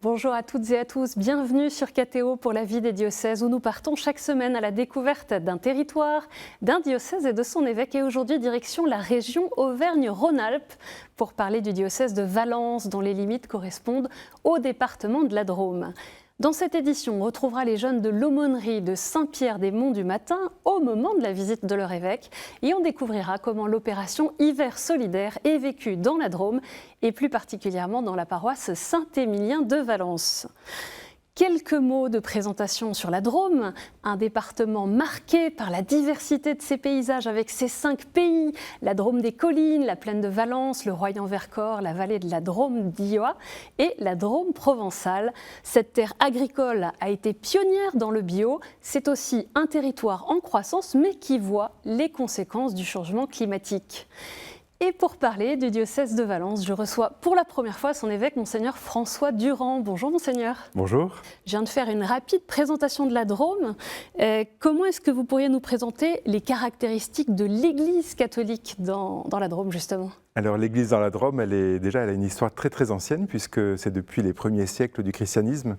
Bonjour à toutes et à tous, bienvenue sur KTO pour la vie des diocèses où nous partons chaque semaine à la découverte d'un territoire, d'un diocèse et de son évêque. Et aujourd'hui, direction la région Auvergne-Rhône-Alpes pour parler du diocèse de Valence dont les limites correspondent au département de la Drôme. Dans cette édition, on retrouvera les jeunes de l'aumônerie de Saint-Pierre-des-Monts du Matin au moment de la visite de leur évêque et on découvrira comment l'opération Hiver solidaire est vécue dans la Drôme et plus particulièrement dans la paroisse Saint-Émilien de Valence. Quelques mots de présentation sur la Drôme, un département marqué par la diversité de ses paysages avec ses 5 pays, la Drôme des collines, la plaine de Valence, le Royan-Vercors, la vallée de la Drôme d'Ioa et la Drôme provençale. Cette terre agricole a été pionnière dans le bio, c'est aussi un territoire en croissance mais qui voit les conséquences du changement climatique. Et pour parler du diocèse de Valence, je reçois pour la première fois son évêque, Monseigneur François Durand. Bonjour Monseigneur. Bonjour. Je viens de faire une rapide présentation de la Drôme. Comment est-ce que vous pourriez nous présenter les caractéristiques de l'Église catholique dans la Drôme justement ? Alors l'église dans la Drôme, elle a une histoire très très ancienne puisque c'est depuis les premiers siècles du christianisme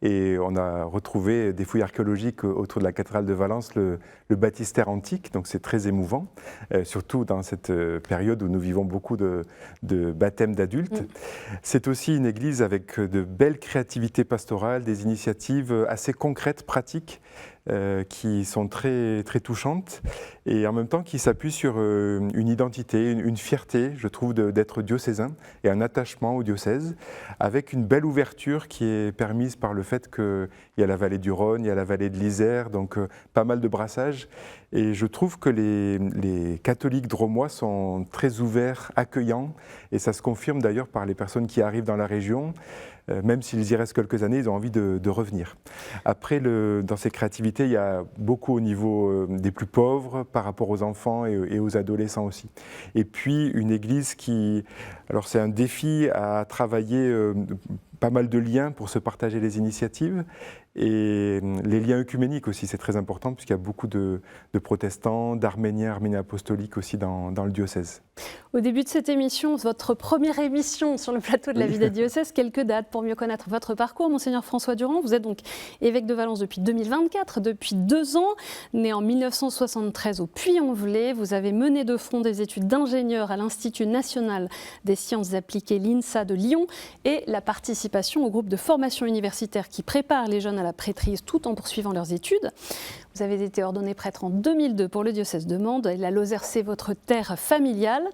et on a retrouvé des fouilles archéologiques autour de la cathédrale de Valence, le baptistère antique, donc c'est très émouvant, surtout dans cette période où nous vivons beaucoup de baptêmes d'adultes. C'est aussi une église avec de belles créativités pastorales, des initiatives assez concrètes, pratiques, qui sont très, très touchantes et en même temps qui s'appuient sur une identité, une fierté, je trouve, d'être diocésain et un attachement au diocèse avec une belle ouverture qui est permise par le fait qu'il y a la vallée du Rhône, il y a la vallée de l'Isère, donc pas mal de brassages. Et je trouve que les catholiques drômois sont très ouverts, accueillants et ça se confirme d'ailleurs par les personnes qui arrivent dans la région. Même s'ils y restent quelques années, ils ont envie de revenir. Après, dans ces créativités, il y a beaucoup au niveau des plus pauvres par rapport aux enfants et aux adolescents aussi. Et puis, une église alors c'est un défi à travailler pas mal de liens pour se partager les initiatives et les liens œcuméniques aussi, c'est très important puisqu'il y a beaucoup de protestants, d'arméniens, arméniens apostoliques aussi dans le diocèse. Au début de cette émission, votre première émission sur le plateau de la vie des diocèses, quelques dates pour mieux connaître votre parcours. Monseigneur François Durand, vous êtes donc évêque de Valence depuis 2024, depuis 2 ans, né en 1973 au Puy-en-Velay. Vous avez mené de front des études d'ingénieur à l'Institut national des sciences appliquées, l'INSA de Lyon, et la participation au groupe de formation universitaire qui prépare les jeunes à la prêtrise tout en poursuivant leurs études. Vous avez été ordonné prêtre en 2002 pour le diocèse de Mende et la Lozère, c'est votre terre familiale.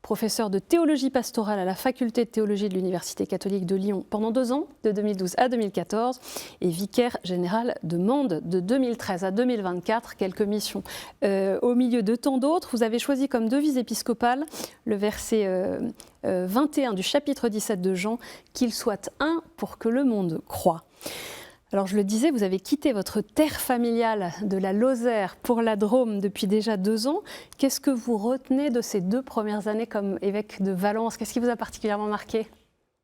Professeur de théologie pastorale à la faculté de théologie de l'Université catholique de Lyon pendant 2 ans, de 2012 à 2014, et vicaire général de Mende de 2013 à 2024, quelques missions. Au milieu de tant d'autres, vous avez choisi comme devise épiscopale le verset 21 du chapitre 17 de Jean, « Qu'il soit un pour que le monde croie ». Alors je le disais, vous avez quitté votre terre familiale de la Lozère pour la Drôme depuis déjà 2 ans. Qu'est-ce que vous retenez de ces 2 premières années comme évêque de Valence ? Qu'est-ce qui vous a particulièrement marqué ?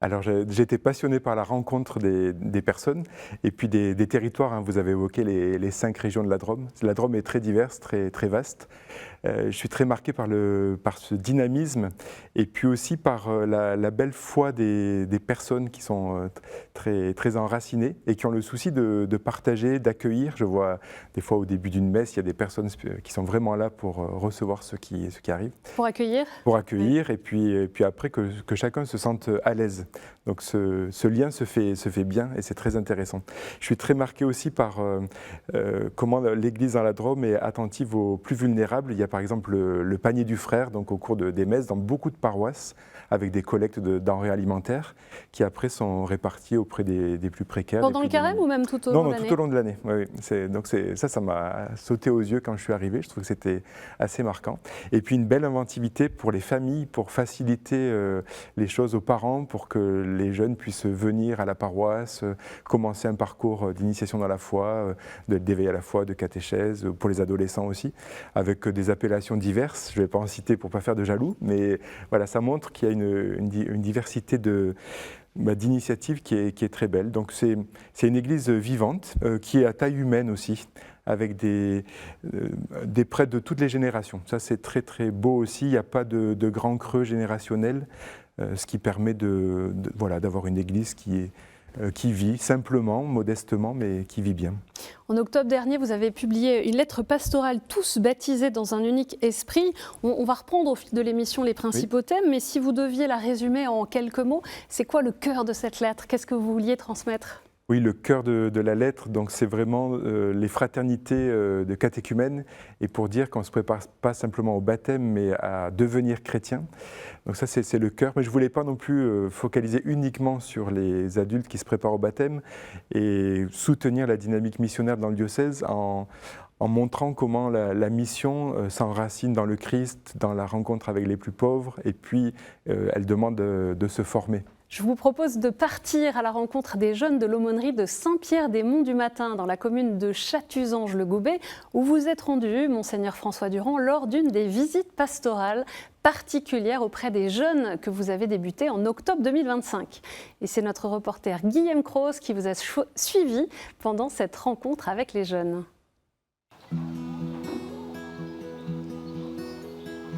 Alors j'ai été passionné par la rencontre des personnes et puis des territoires. Vous avez évoqué les 5 régions de la Drôme. La Drôme est très diverse, très, très vaste. Je suis très marqué par ce dynamisme et puis aussi par la belle foi des personnes qui sont très, très enracinées et qui ont le souci de partager, d'accueillir. Je vois des fois au début d'une messe, il y a des personnes qui sont vraiment là pour recevoir ce qui arrive. Pour accueillir ? Pour accueillir et puis après que chacun se sente à l'aise. Donc ce lien se fait bien et c'est très intéressant. Je suis très marqué aussi par comment l'Église dans la Drôme est attentive aux plus vulnérables. Il y a par exemple le panier du frère, donc au cours des messes, dans beaucoup de paroisses, avec des collectes de denrées alimentaires qui après sont réparties auprès des plus précaires. Pendant le carême ou même tout au long de l'année ? Non, tout au long de l'année. Oui, donc ça m'a sauté aux yeux quand je suis arrivé. Je trouve que c'était assez marquant. Et puis une belle inventivité pour les familles, pour faciliter les choses aux parents, pour que les jeunes puissent venir à la paroisse, commencer un parcours d'initiation dans la foi, d'éveil à la foi, de catéchèse, pour les adolescents aussi, avec des appellations diverses. Je ne vais pas en citer pour ne pas faire de jaloux, mais voilà, ça montre qu'il y a une diversité d'initiatives qui est très belle. Donc c'est une église vivante, qui est à taille humaine aussi, avec des prêtres de toutes les générations. Ça c'est très très beau aussi, il n'y a pas de grand creux générationnel, ce qui permet d'avoir une église qui est qui vit simplement, modestement, mais qui vit bien. En octobre dernier, vous avez publié une lettre pastorale, tous baptisés dans un unique esprit. On va reprendre au fil de l'émission les principaux thèmes, mais si vous deviez la résumer en quelques mots, c'est quoi le cœur de cette lettre? Qu'est-ce que vous vouliez transmettre? Oui, le cœur de la lettre, donc c'est vraiment les fraternités de catéchumènes, et pour dire qu'on ne se prépare pas simplement au baptême, mais à devenir chrétien. Donc ça, c'est le cœur. Mais je ne voulais pas non plus focaliser uniquement sur les adultes qui se préparent au baptême et soutenir la dynamique missionnaire dans le diocèse en montrant comment la mission s'enracine dans le Christ, dans la rencontre avec les plus pauvres, et puis elle demande de se former. Je vous propose de partir à la rencontre des jeunes de l'aumônerie de Saint-Pierre-des-Monts-du-Matin, dans la commune de Chatuzange-le-Goubet, où vous êtes rendu, Monseigneur François Durand, lors d'une des visites pastorales particulières auprès des jeunes que vous avez débutées en octobre 2025. Et c'est notre reporter Guillaume Croze qui vous a suivi pendant cette rencontre avec les jeunes.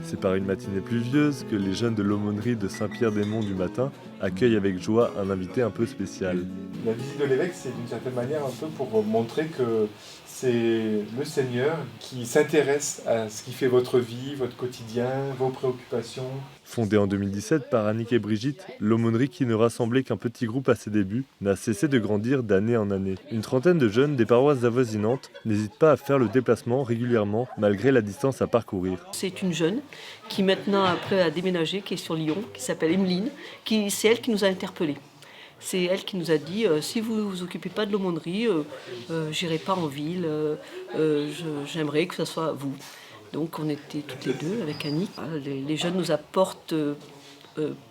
C'est par une matinée pluvieuse que les jeunes de l'aumônerie de Saint-Pierre-des-Monts-du-Matin accueillent avec joie un invité un peu spécial. La visite de l'évêque, c'est d'une certaine manière un peu pour montrer que c'est le Seigneur qui s'intéresse à ce qui fait votre vie, votre quotidien, vos préoccupations. Fondée en 2017 par Annick et Brigitte, l'aumônerie qui ne rassemblait qu'un petit groupe à ses débuts n'a cessé de grandir d'année en année. Une trentaine de jeunes des paroisses avoisinantes n'hésitent pas à faire le déplacement régulièrement malgré la distance à parcourir. C'est une jeune qui maintenant après a déménagé, qui est sur Lyon, qui s'appelle Emeline, c'est elle qui nous a interpellés. C'est elle qui nous a dit si vous ne vous occupez pas de l'aumônerie, j'irai pas en ville, j'aimerais que ce soit vous. Donc on était toutes les deux avec Annick. Les jeunes nous apportent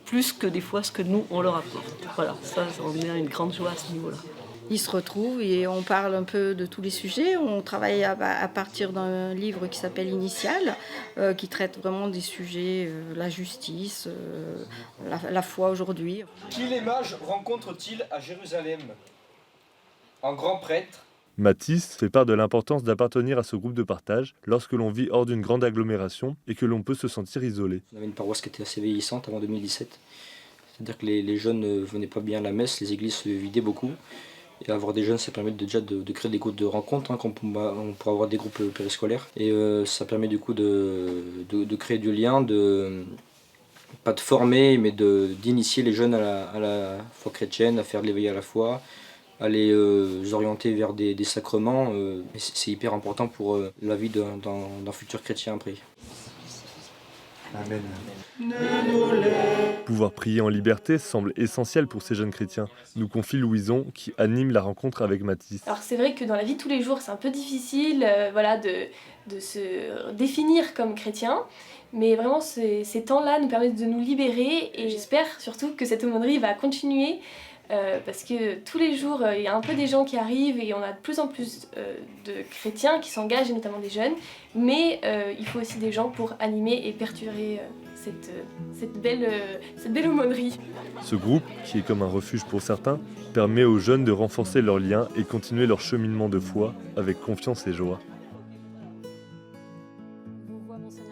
plus que des fois ce que nous on leur apporte. Voilà, ça on a une grande joie à ce niveau-là. Ils se retrouvent et on parle un peu de tous les sujets. On travaille à partir d'un livre qui s'appelle Initial, qui traite vraiment des sujets, la justice, la foi aujourd'hui. Qui les mages rencontrent-ils à Jérusalem? Un grand prêtre. Mathis fait part de l'importance d'appartenir à ce groupe de partage lorsque l'on vit hors d'une grande agglomération et que l'on peut se sentir isolé. On avait une paroisse qui était assez vieillissante avant 2017. C'est-à-dire que les jeunes ne venaient pas bien à la messe, les églises se vidaient beaucoup. Et avoir des jeunes, ça permet déjà de créer des groupes de rencontres, on pourra avoir des groupes périscolaires. Et ça permet du coup de créer du lien, pas de former, mais d'initier les jeunes à la foi chrétienne, à faire de l'éveil à la foi, à les orienter vers des sacrements. C'est hyper important pour la vie d'un futur chrétien après. Amen. Pouvoir prier en liberté semble essentiel pour ces jeunes chrétiens, nous confie Louison qui anime la rencontre avec Mathis. Alors c'est vrai que dans la vie de tous les jours c'est un peu difficile de se définir comme chrétien, mais vraiment ces temps-là nous permettent de nous libérer et j'espère surtout que cette aumônerie va continuer parce que tous les jours il y a un peu des gens qui arrivent et on a de plus en plus de chrétiens qui s'engagent, et notamment des jeunes, mais il faut aussi des gens pour animer et perturber cette belle aumônerie. Ce groupe, qui est comme un refuge pour certains, permet aux jeunes de renforcer leurs liens et continuer leur cheminement de foi avec confiance et joie.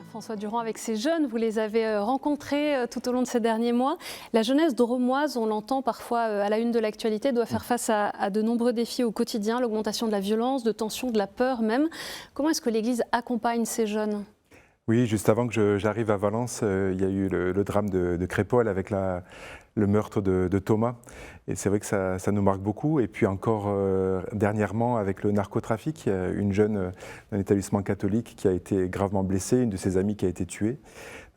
François Durand, avec ces jeunes, vous les avez rencontrés tout au long de ces derniers mois. La jeunesse drômoise, on l'entend parfois à la une de l'actualité, doit faire face à de nombreux défis au quotidien, l'augmentation de la violence, de tension, de la peur même. Comment est-ce que l'Église accompagne ces jeunes ? Oui, juste avant que j'arrive à Valence, il y a eu le drame de Crépol avec le meurtre de Thomas. Et c'est vrai que ça nous marque beaucoup. Et puis encore dernièrement, avec le narcotrafic, il y a une jeune d'un établissement catholique qui a été gravement blessée, une de ses amies qui a été tuée.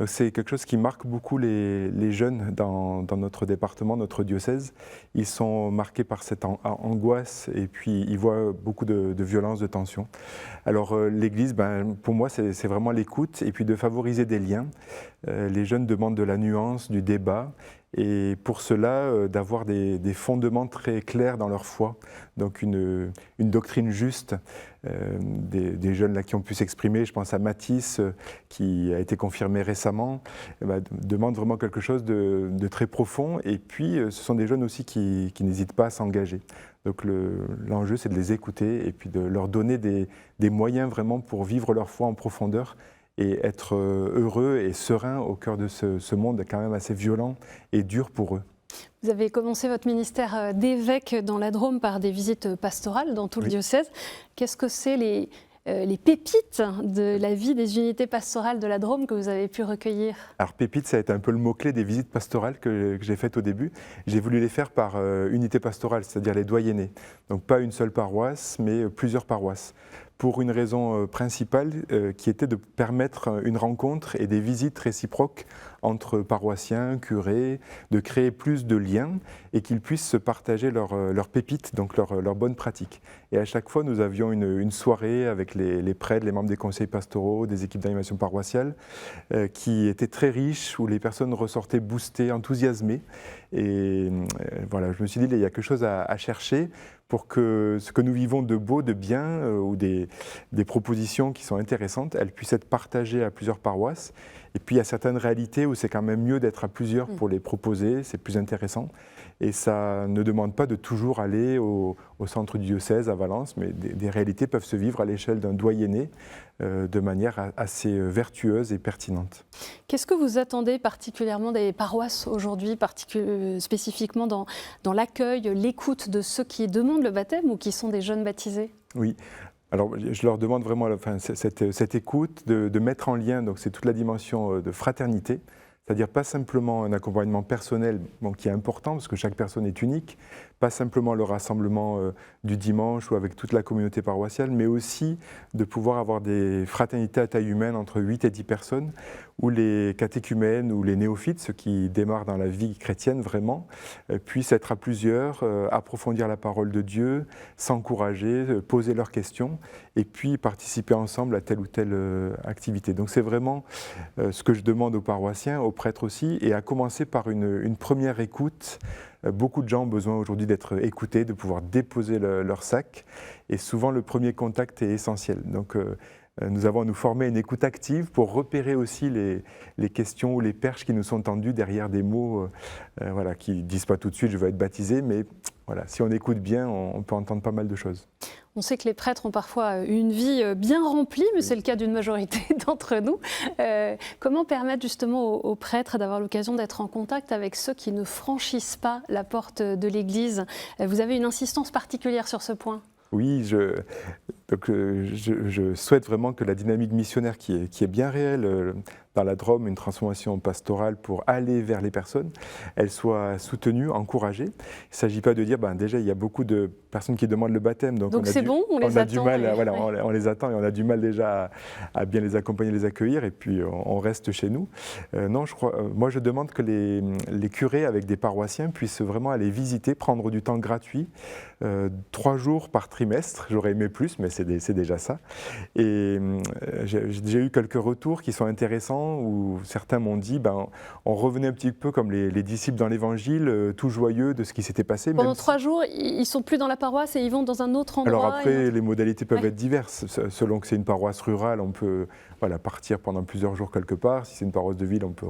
Donc c'est quelque chose qui marque beaucoup les jeunes dans notre département, notre diocèse. Ils sont marqués par cette angoisse et puis ils voient beaucoup de violence, de tension. Alors l'Église, pour moi, c'est vraiment l'écoute et puis de favoriser des liens. Les jeunes demandent de la nuance, du débat. Et pour cela, d'avoir des fondements très clairs dans leur foi, donc une doctrine juste, des jeunes là qui ont pu s'exprimer, je pense à Mathis, qui a été confirmé récemment, demande vraiment quelque chose de très profond, et puis ce sont des jeunes aussi qui n'hésitent pas à s'engager. Donc l'enjeu, c'est de les écouter, et puis de leur donner des moyens vraiment pour vivre leur foi en profondeur, et être heureux et serein au cœur de ce monde quand même assez violent et dur pour eux. Vous avez commencé votre ministère d'évêque dans la Drôme par des visites pastorales dans tout le diocèse. Qu'est-ce que c'est les pépites de la vie des unités pastorales de la Drôme que vous avez pu recueillir? Alors pépites, ça a été un peu le mot-clé des visites pastorales que j'ai faites au début. J'ai voulu les faire par unité pastorale, c'est-à-dire les doyennés. Donc pas une seule paroisse, mais plusieurs paroisses. Pour une raison principale qui était de permettre une rencontre et des visites réciproques entre paroissiens, curés, de créer plus de liens et qu'ils puissent se partager leurs pépites, donc leurs bonnes pratiques. Et à chaque fois, nous avions une soirée avec les prêtres, les membres des conseils pastoraux, des équipes d'animation paroissiale, qui était très riche, où les personnes ressortaient boostées, enthousiasmées. Et voilà, je me suis dit, il y a quelque chose à chercher pour que ce que nous vivons de beau, de bien, ou des propositions qui sont intéressantes, elles puissent être partagées à plusieurs paroisses. Et puis il y a certaines réalités où c'est quand même mieux d'être à plusieurs pour les proposer, c'est plus intéressant. Et ça ne demande pas de toujours aller au centre du diocèse à Valence, mais des réalités peuvent se vivre à l'échelle d'un doyenné de manière assez vertueuse et pertinente. Qu'est-ce que vous attendez particulièrement des paroisses aujourd'hui, spécifiquement dans l'accueil, l'écoute de ceux qui demandent le baptême ou qui sont des jeunes baptisés? Oui. Alors, je leur demande vraiment cette écoute, de mettre en lien, donc c'est toute la dimension de fraternité, c'est-à-dire pas simplement un accompagnement personnel qui est important, parce que chaque personne est unique, pas simplement le rassemblement du dimanche ou avec toute la communauté paroissiale, mais aussi de pouvoir avoir des fraternités à taille humaine entre 8 et 10 personnes, où les catéchumènes ou les néophytes, ceux qui démarrent dans la vie chrétienne vraiment, puissent être à plusieurs, approfondir la parole de Dieu, s'encourager, poser leurs questions, et puis participer ensemble à telle ou telle activité. Donc c'est vraiment ce que je demande aux paroissiens, aux prêtres aussi, et à commencer par une première écoute. Beaucoup de gens ont besoin aujourd'hui d'être écoutés, de pouvoir déposer leur sac, et souvent le premier contact est essentiel. Donc nous avons à nous former une écoute active pour repérer aussi les questions ou les perches qui nous sont tendues derrière des mots qui ne disent pas tout de suite « je veux être baptisé », mais voilà, si on écoute bien, on peut entendre pas mal de choses. On sait que les prêtres ont parfois une vie bien remplie, mais c'est le cas d'une majorité d'entre nous. Comment permettre justement aux prêtres d'avoir l'occasion d'être en contact avec ceux qui ne franchissent pas la porte de l'Église? Vous avez une insistance particulière sur ce point? Oui, je souhaite vraiment que la dynamique missionnaire qui est bien réelle dans la Drôme, une transformation pastorale pour aller vers les personnes, elle soit soutenue, encouragée. Il ne s'agit pas de dire, déjà il y a beaucoup de personnes qui demandent le baptême, donc c'est bon, on les attend. On les attend et on a du mal déjà à bien les accompagner, les accueillir, et puis on reste chez nous. Non, moi je demande que les curés avec des paroissiens puissent vraiment aller visiter, prendre du temps gratuit, 3 jours par trimestre. J'aurais aimé plus, mais c'est déjà ça. Et j'ai eu quelques retours qui sont intéressants, où certains m'ont dit on revenait un petit peu comme les disciples dans l'Évangile, tout joyeux de ce qui s'était passé. Pendant 3 jours, ils ne sont plus dans la paroisse et ils vont dans un autre endroit. Alors après, les modalités peuvent être diverses. Selon que c'est une paroisse rurale, on peut partir pendant plusieurs jours quelque part. Si c'est une paroisse de ville, on peut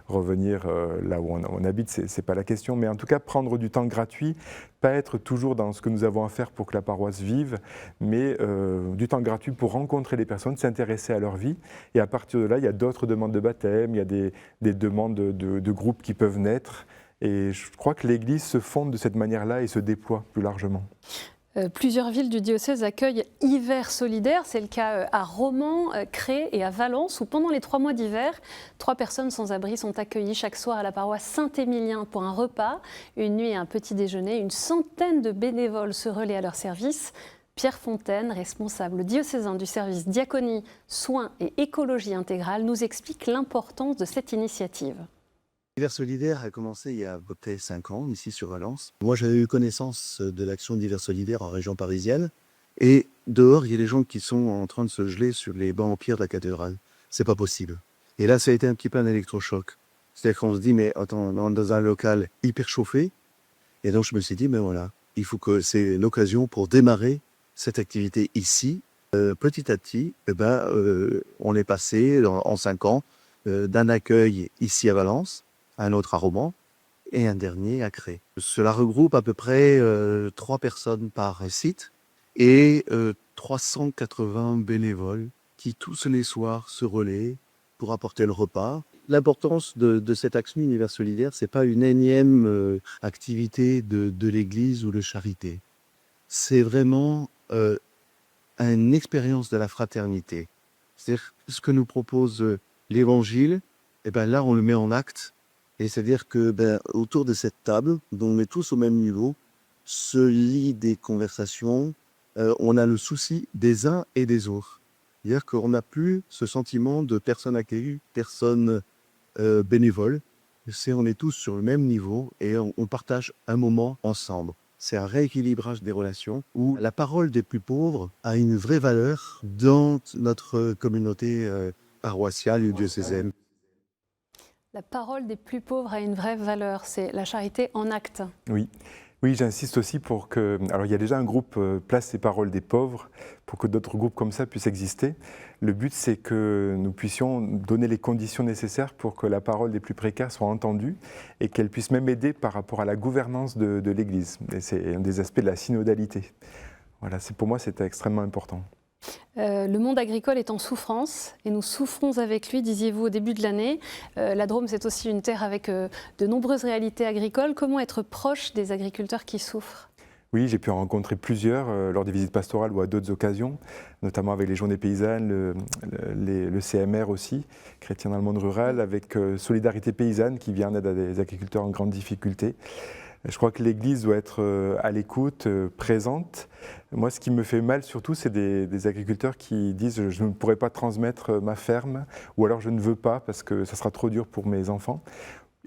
revenir là où on habite, c'est pas la question. Mais en tout cas, prendre du temps gratuit, pas être toujours dans ce que nous avons à faire pour que la paroisse vive, mais du temps gratuit pour rencontrer les personnes, s'intéresser à leur vie. Et à partir de là, il y a d'autres demandes de baptême, il y a des demandes de groupes qui peuvent naître. Et je crois que l'Église se fonde de cette manière-là et se déploie plus largement. Plusieurs villes du diocèse accueillent Hiver solidaire. C'est le cas à Romans, Cré et à Valence, où pendant les 3 mois d'hiver, 3 personnes sans abri sont accueillies chaque soir à la paroisse Saint-Émilien pour un repas, une nuit et un petit déjeuner. Une centaine de bénévoles se relaient à leur service. Pierre Fontaine, responsable diocésain du service diaconie, soins et écologie intégrale, nous explique l'importance de cette initiative. Hiver solidaire a commencé il y a à peu près 5 ans, ici sur Valence. Moi, j'avais eu connaissance de l'action d'Hiver solidaire en région parisienne. Et dehors, il y a des gens qui sont en train de se geler sur les bancs en pierre de la cathédrale. C'est pas possible. Et là, ça a été un petit peu un électrochoc. C'est-à-dire qu'on se dit, mais attends, on est dans un local hyper chauffé. Et donc, je me suis dit, mais voilà, il faut que c'est l'occasion pour démarrer cette activité ici. Petit à petit, on est passé en 5 ans d'un accueil ici à Valence, un autre à Romans et un dernier à Cré. Cela regroupe à peu près 3 personnes par site et 380 bénévoles qui tous les soirs se relaient pour apporter le repas. l'importance de cette action univers solidaire, c'est pas une énième activité de l'Église ou de charité. C'est vraiment une expérience de la fraternité. C'est-à-dire ce que nous propose l'Évangile, et ben là on le met en acte. Et c'est-à-dire que autour de cette table, dont on est tous au même niveau, se lient des conversations. On a le souci des uns et des autres. C'est-à-dire qu'on n'a plus ce sentiment de personne accueillie, personne bénévole. On est tous sur le même niveau et on partage un moment ensemble. C'est un rééquilibrage des relations où la parole des plus pauvres a une vraie valeur dans notre communauté paroissiale ou diocésaine. La parole des plus pauvres a une vraie valeur, c'est la charité en acte. Oui. Oui, j'insiste aussi pour que... Alors, il y a déjà un groupe Place les paroles des pauvres, pour que d'autres groupes comme ça puissent exister. Le but, c'est que nous puissions donner les conditions nécessaires pour que la parole des plus précaires soit entendue et qu'elle puisse même aider par rapport à la gouvernance de l'Église. Et c'est un des aspects de la synodalité. Voilà, pour moi, c'était extrêmement important. Le monde agricole est en souffrance et nous souffrons avec lui, disiez-vous au début de l'année. La Drôme, c'est aussi une terre avec de nombreuses réalités agricoles. Comment être proche des agriculteurs qui souffrent ? Oui, j'ai pu en rencontrer plusieurs lors des visites pastorales ou à d'autres occasions, notamment avec les journées paysannes, le CMR aussi, Chrétiens dans le monde rural, avec Solidarité paysanne qui vient en aide à des agriculteurs en grande difficulté. Je crois que l'Église doit être à l'écoute, présente. Moi, ce qui me fait mal surtout, c'est des agriculteurs qui disent « je ne pourrai pas transmettre ma ferme » ou alors « je ne veux pas parce que ça sera trop dur pour mes enfants ».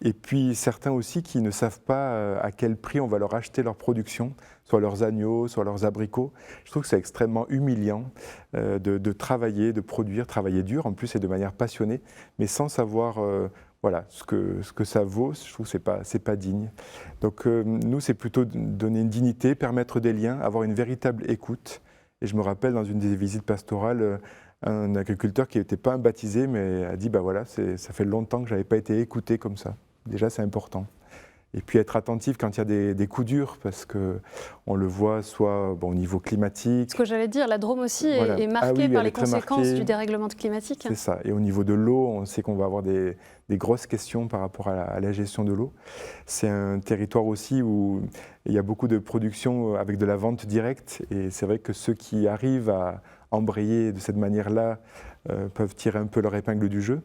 Et puis certains aussi qui ne savent pas à quel prix on va leur acheter leur production, soit leurs agneaux, soit leurs abricots. Je trouve que c'est extrêmement humiliant de travailler, de produire, travailler dur, en plus et de manière passionnée, mais sans savoir voilà, ce que ça vaut. Je trouve que c'est pas digne. Donc nous, c'est plutôt donner une dignité, permettre des liens, avoir une véritable écoute. Et je me rappelle dans une des visites pastorales, un agriculteur qui n'était pas un baptisé, mais a dit, bah voilà, ça fait longtemps que je n'avais pas été écouté comme ça. Déjà, c'est important. Et puis être attentif quand il y a des coups durs, parce qu'on le voit soit au niveau climatique. Ce que j'allais dire, la Drôme aussi voilà. est marquée par les conséquences du dérèglement climatique. C'est ça. Et au niveau de l'eau, on sait qu'on va avoir des grosses questions par rapport à la gestion de l'eau. C'est un territoire aussi où il y a beaucoup de production avec de la vente directe. Et c'est vrai que ceux qui arrivent à embrayer de cette manière-là peuvent tirer un peu leur épingle du jeu.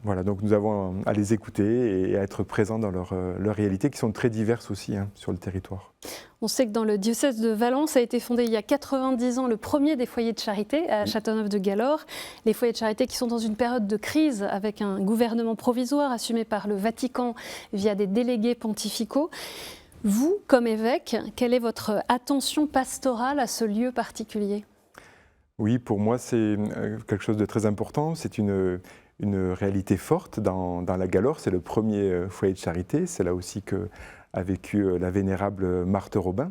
Voilà, donc nous avons à les écouter et à être présents dans leur réalité, qui sont très diverses aussi sur le territoire. On sait que dans le diocèse de Valence a été fondé il y a 90 ans le premier des foyers de charité à Châteauneuf-de-Galore. Les foyers de charité qui sont dans une période de crise avec un gouvernement provisoire assumé par le Vatican via des délégués pontificaux. Vous, comme évêque, quelle est votre attention pastorale à ce lieu particulier ? Oui, pour moi, c'est quelque chose de très important. C'est une réalité forte dans la Galore. C'est le premier foyer de charité. C'est là aussi qu'a vécu la vénérable Marthe Robin.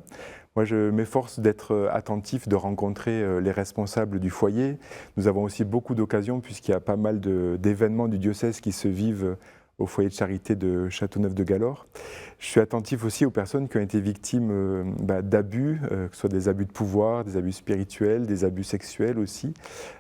Moi, je m'efforce d'être attentif, de rencontrer les responsables du foyer. Nous avons aussi beaucoup d'occasions, puisqu'il y a pas mal d'événements du diocèse qui se vivent au foyer de charité de Châteauneuf-de-Galore. Je suis attentif aussi aux personnes qui ont été victimes d'abus, que ce soit des abus de pouvoir, des abus spirituels, des abus sexuels aussi,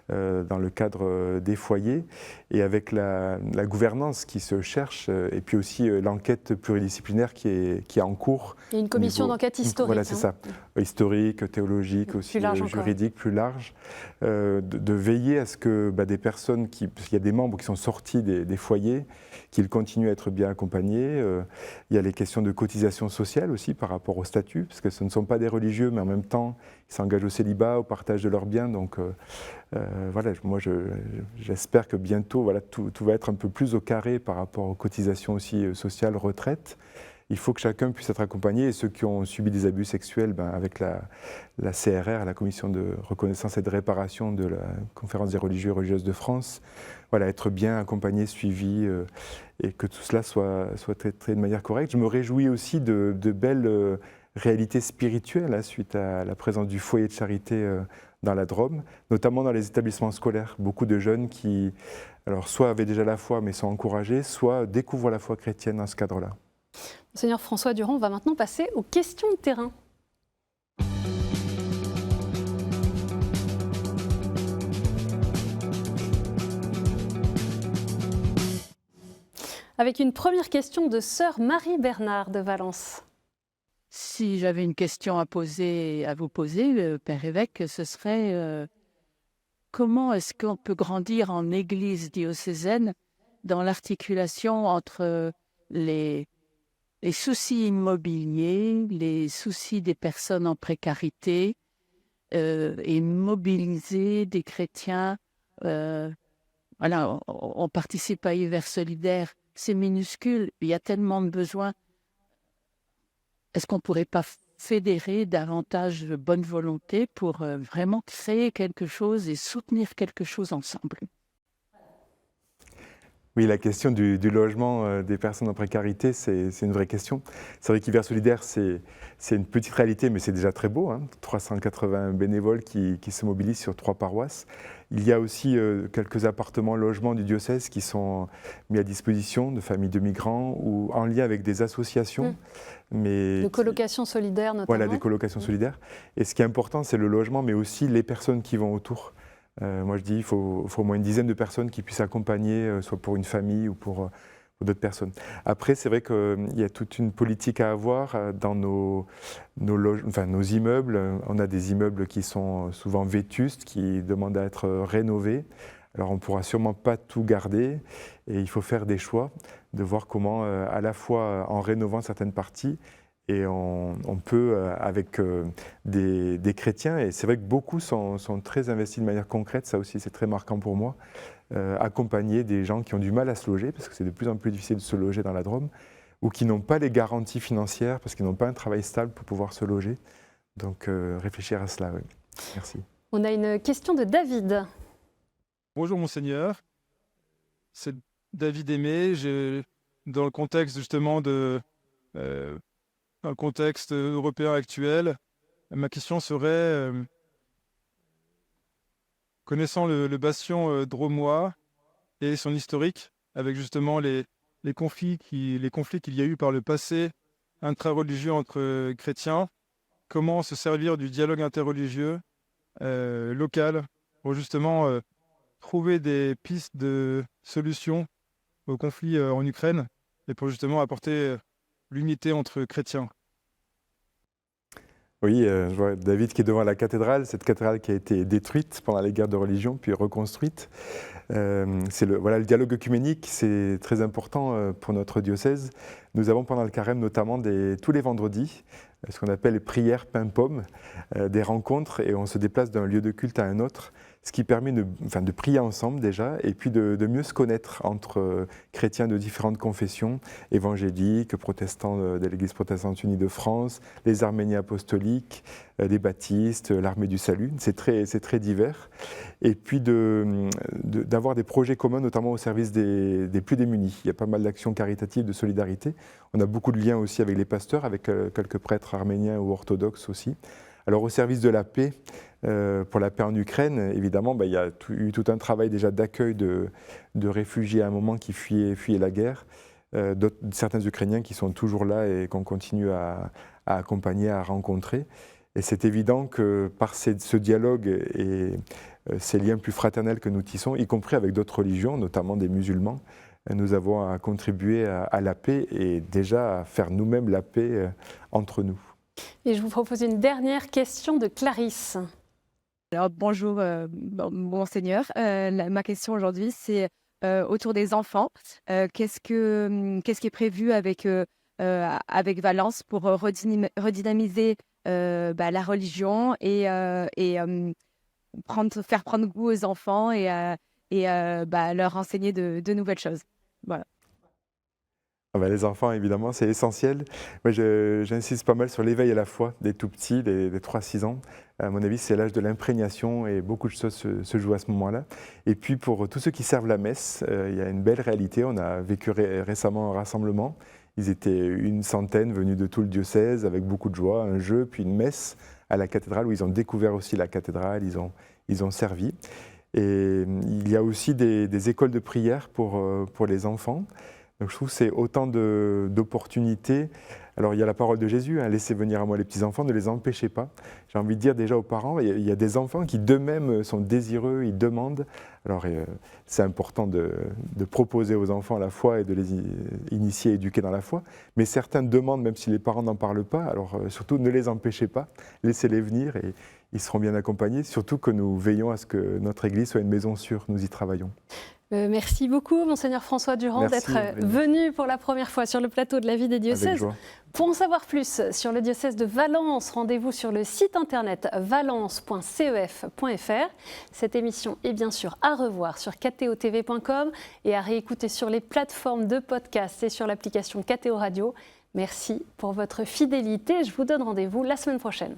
dans le cadre des foyers, et avec la gouvernance qui se cherche, et puis aussi l'enquête pluridisciplinaire qui est en cours. Il y a une commission d'enquête historique. Voilà, c'est ça. Historique, théologique, aussi juridique, plus large. De veiller à ce que des personnes parce qu'il y a des membres qui sont sortis des foyers, qu'ils continuent à être bien accompagnés. Il y a les questions de cotisation sociale aussi par rapport au statut, parce que ce ne sont pas des religieux, mais en même temps, ils s'engagent au célibat, au partage de leurs biens. Donc voilà, moi j'espère que bientôt tout va être un peu plus au carré par rapport aux cotisations aussi sociales, retraite. Il faut que chacun puisse être accompagné, et ceux qui ont subi des abus sexuels, avec la CRR, la Commission de reconnaissance et de réparation de la Conférence des religieux et religieuses de France, voilà, être bien accompagné, suivi, et que tout cela soit traité de manière correcte. Je me réjouis aussi de belles réalités spirituelles suite à la présence du foyer de charité dans la Drôme, notamment dans les établissements scolaires. Beaucoup de jeunes qui, alors, soit avaient déjà la foi mais sont encouragés, soit découvrent la foi chrétienne dans ce cadre-là. Monseigneur François Durand, on va maintenant passer aux questions de terrain. avec une première question de sœur Marie Bernard de Valence. Si j'avais une question à vous poser, Père évêque, ce serait comment est-ce qu'on peut grandir en église diocésaine dans l'articulation entre les soucis immobiliers, les soucis des personnes en précarité et mobiliser des chrétiens. Voilà, on participe à Hiver solidaire, c'est minuscule, il y a tellement de besoins. Est-ce qu'on ne pourrait pas fédérer davantage de bonne volonté pour vraiment créer quelque chose et soutenir quelque chose ensemble? Oui, la question du logement des personnes en précarité, c'est une vraie question. C'est vrai qu'Hiver solidaire, c'est une petite réalité, mais c'est déjà très beau, hein. 380 bénévoles qui se mobilisent sur 3 paroisses. Il y a aussi quelques appartements, logements du diocèse qui sont mis à disposition de familles de migrants ou en lien avec des associations. De colocation solidaire notamment. Voilà, des colocations solidaires. Et ce qui est important, c'est le logement, mais aussi les personnes qui vont autour. Moi, je dis qu'il faut au moins une dizaine de personnes qui puissent accompagner, soit pour une famille ou pour d'autres personnes. Après, c'est vrai qu'il y a toute une politique à avoir dans nos immeubles. On a des immeubles qui sont souvent vétustes, qui demandent à être rénovés. Alors, on ne pourra sûrement pas tout garder et il faut faire des choix, de voir comment, à la fois en rénovant certaines parties, et on peut, avec des chrétiens, et c'est vrai que beaucoup sont très investis de manière concrète, ça aussi c'est très marquant pour moi, accompagner des gens qui ont du mal à se loger, parce que c'est de plus en plus difficile de se loger dans la Drôme, ou qui n'ont pas les garanties financières, parce qu'ils n'ont pas un travail stable pour pouvoir se loger. Donc réfléchir à cela, oui. Merci. On a une question de David. Bonjour Monseigneur, c'est David Aimé, dans le contexte justement dans le contexte européen actuel, ma question serait, connaissant le bastion drômois et son historique, avec justement les conflits qu'il y a eu par le passé intra-religieux entre chrétiens, comment se servir du dialogue interreligieux local pour justement trouver des pistes de solutions au conflit en Ukraine et pour justement apporter l'unité entre chrétiens. Oui, je vois David qui est devant la cathédrale, cette cathédrale qui a été détruite pendant les guerres de religion, puis reconstruite. Le dialogue œcuménique, c'est très important pour notre diocèse. Nous avons pendant le carême notamment tous les vendredis, ce qu'on appelle les prières pain-pomme, des rencontres, et on se déplace d'un lieu de culte à un autre, ce qui permet de prier ensemble déjà, et puis de mieux se connaître entre chrétiens de différentes confessions, évangéliques, protestants de l'Église protestante unie de France, les arméniens apostoliques, les baptistes, l'armée du salut, c'est très divers. Et puis d'avoir des projets communs, notamment au service des plus démunis. Il y a pas mal d'actions caritatives de solidarité. On a beaucoup de liens aussi avec les pasteurs, avec quelques prêtres arméniens ou orthodoxes aussi. Alors au service de la paix, pour la paix en Ukraine, évidemment, il y a eu tout un travail déjà d'accueil de réfugiés à un moment qui fuyaient la guerre. Certains Ukrainiens qui sont toujours là et qu'on continue à accompagner, à rencontrer. Et c'est évident que par ce dialogue et ces liens plus fraternels que nous tissons, y compris avec d'autres religions, notamment des musulmans, nous avons à contribuer à la paix et déjà à faire nous-mêmes la paix entre nous. Et je vous propose une dernière question de Clarisse. Alors, bonjour, Monseigneur. Ma question aujourd'hui, c'est autour des enfants. Qu'est-ce qui est prévu avec Valence pour redynamiser la religion et faire prendre goût aux enfants et leur enseigner de nouvelles choses. Voilà. Les enfants, évidemment, c'est essentiel. Moi, j'insiste pas mal sur l'éveil à la foi des tout-petits, des 3-6 ans. À mon avis, c'est l'âge de l'imprégnation et beaucoup de choses se jouent à ce moment-là. Et puis, pour tous ceux qui servent la messe, il y a une belle réalité. On a vécu récemment un rassemblement. Ils étaient une centaine venus de tout le diocèse avec beaucoup de joie, un jeu, puis une messe à la cathédrale où ils ont découvert aussi la cathédrale, ils ont servi. Et il y a aussi des écoles de prière pour les enfants. Donc je trouve que c'est autant d'opportunités Alors il y a la parole de Jésus, laissez venir à moi les petits-enfants, ne les empêchez pas. J'ai envie de dire déjà aux parents, il y a des enfants qui d'eux-mêmes sont désireux, ils demandent. Alors c'est important de proposer aux enfants la foi et de les initier, éduquer dans la foi. Mais certains demandent, même si les parents n'en parlent pas, alors surtout ne les empêchez pas, laissez-les venir et ils seront bien accompagnés. Surtout que nous veillons à ce que notre Église soit une maison sûre, nous y travaillons. Merci beaucoup, Monseigneur François Durand, d'être venu pour la première fois sur le plateau de la vie des diocèses. Pour en savoir plus sur le diocèse de Valence, rendez-vous sur le site internet valence.cef.fr. Cette émission est bien sûr à revoir sur ktotv.com et à réécouter sur les plateformes de podcast et sur l'application KTO Radio. Merci pour votre fidélité. Je vous donne rendez-vous la semaine prochaine.